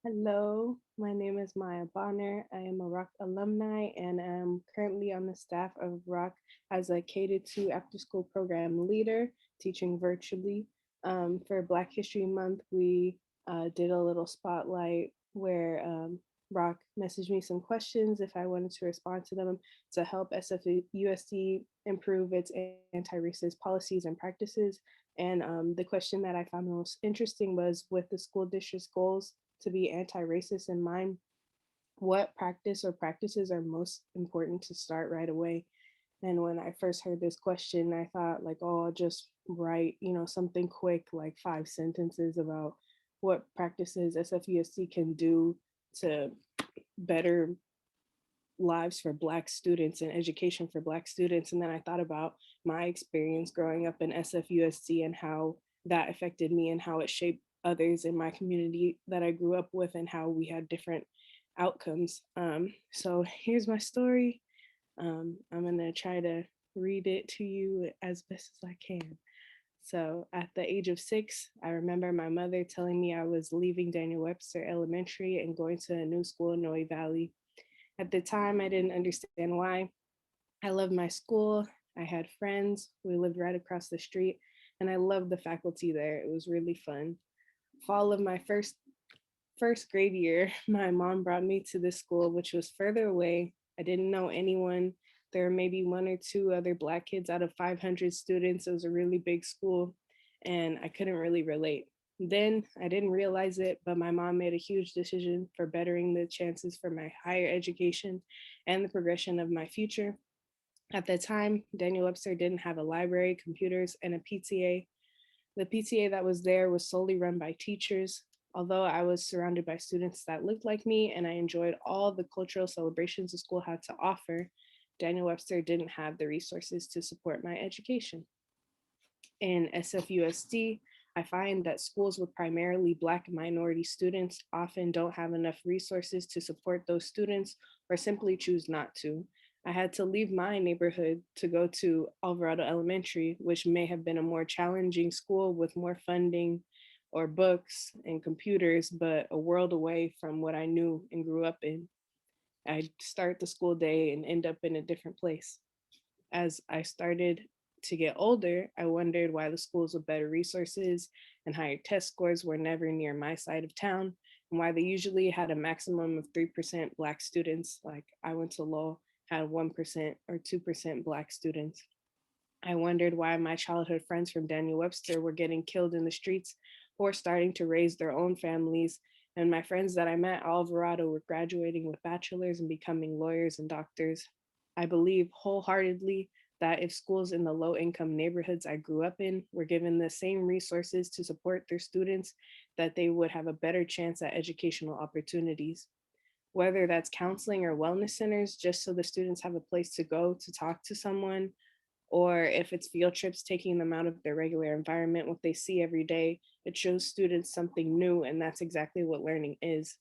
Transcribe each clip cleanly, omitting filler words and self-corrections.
Hello, my name is Maya Bonner. I am a R.O.C.K alumni and am currently on the staff of R.O.C.K as a K-2 after school program leader, teaching virtually. For Black History Month, we did a little spotlight where R.O.C messaged me some questions if I wanted to respond to them to help SFUSD improve its anti-racist policies and practices. And the question that I found most interesting was with the school district's goals to be anti-racist in mind, what practice or practices are most important to start right away? And when I first heard this question, I thought like, oh, I'll just write, something quick, like 5 sentences about what practices SFUSC can do to better lives for Black students and education for Black students. And then I thought about my experience growing up in SFUSC and how that affected me and how it shaped others in my community that I grew up with and how we had different outcomes. So here's my story. I'm going to try to read it to you as best as I can. So at the age of 6, I remember my mother telling me I was leaving Daniel Webster Elementary and going to a new school in Noe Valley. At the time, I didn't understand why. I loved my school. I had friends. We lived right across the street, and I loved the faculty there. It was really fun. Fall of my first grade year, my mom brought me to this school, which was further away. I didn't know anyone. There were maybe one or two other Black kids out of 500 students. It was a really big school, and I couldn't really relate. Then I didn't realize it, but my mom made a huge decision for bettering the chances for my higher education and the progression of my future. At the time, Daniel Webster didn't have a library, computers, and a PTA. The PTA that was there was solely run by teachers. Although I was surrounded by students that looked like me and I enjoyed all the cultural celebrations the school had to offer, Daniel Webster didn't have the resources to support my education. In SFUSD, I find that schools with primarily Black minority students often don't have enough resources to support those students or simply choose not to. I had to leave my neighborhood to go to Alvarado Elementary, which may have been a more challenging school with more funding or books and computers, but a world away from what I knew and grew up in. I'd start the school day and end up in a different place. As I started to get older, I wondered why the schools with better resources and higher test scores were never near my side of town, and why they usually had a maximum of 3% Black students. Like I went to Lowell, had 1% or 2% Black students. I wondered why my childhood friends from Daniel Webster were getting killed in the streets or starting to raise their own families. And my friends that I met at Alvarado were graduating with bachelors and becoming lawyers and doctors. I believe wholeheartedly that if schools in the low income neighborhoods I grew up in were given the same resources to support their students, that they would have a better chance at educational opportunities. Whether that's counseling or wellness centers, just so the students have a place to go to talk to someone, or if it's field trips taking them out of their regular environment, what they see every day, it shows students something new, and that's exactly what learning is.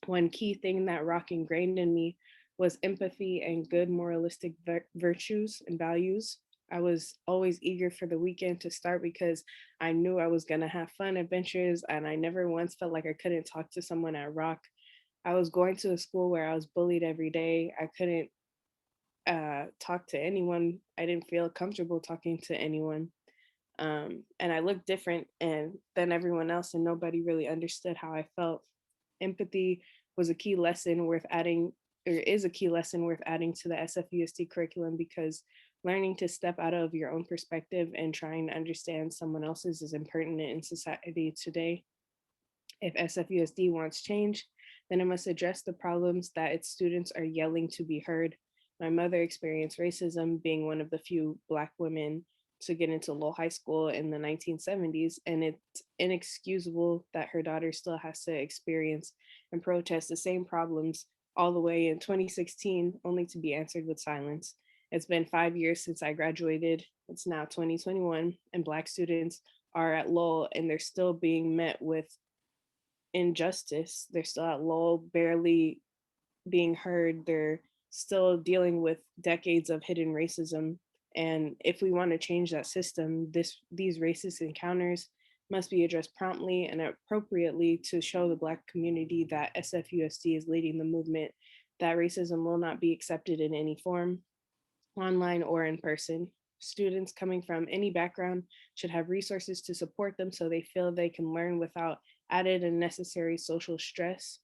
One key thing that R.O.C ingrained in me was empathy and good moralistic virtues and values. I was always eager for the weekend to start because I knew I was going to have fun adventures, and I never once felt like I couldn't talk to someone at R.O.C. I was going to a school where I was bullied every day. I couldn't talk to anyone. I didn't feel comfortable talking to anyone. And I looked different and than everyone else, and nobody really understood how I felt. Empathy was a key lesson worth adding, or is a key lesson worth adding to the SFUSD curriculum, because learning to step out of your own perspective and trying to understand someone else's is impertinent in society today. If SFUSD wants change, then it must address the problems that its students are yelling to be heard. My mother experienced racism being one of the few Black women to get into Lowell High School in the 1970s, and it's inexcusable that her daughter still has to experience and protest the same problems all the way in 2016, only to be answered with silence. It's been 5 years since I graduated. It's now 2021, and Black students are at Lowell and they're still being met with injustice. They're still at Lowell, barely being heard. They're still dealing with decades of hidden racism. And if we want to change that system, these racist encounters must be addressed promptly and appropriately to show the Black community that SFUSD is leading the movement, that racism will not be accepted in any form, online or in person. Students coming from any background should have resources to support them so they feel they can learn without added and necessary social stress.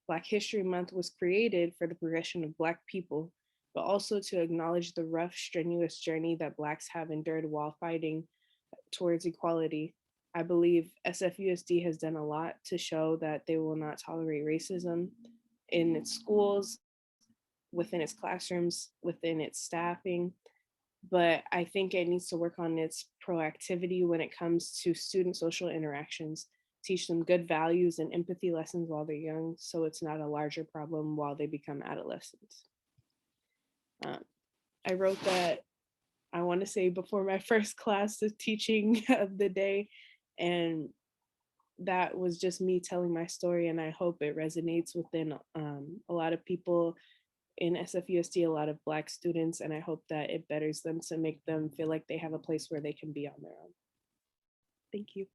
Black History Month was created for the progression of Black people, but also to acknowledge the rough, strenuous journey that Blacks have endured while fighting towards equality. I believe SFUSD has done a lot to show that they will not tolerate racism in its schools, within its classrooms, within its staffing, but I think it needs to work on its proactivity when it comes to student social interactions, teach them good values and empathy lessons while they're young, so it's not a larger problem while they become adolescents. Um, I wrote that, I want to say, before my first class of teaching of the day, and that was just me telling my story, and I hope it resonates within a lot of people in SFUSD, a lot of Black students, and I hope that it betters them to make them feel like they have a place where they can be on their own. Thank you.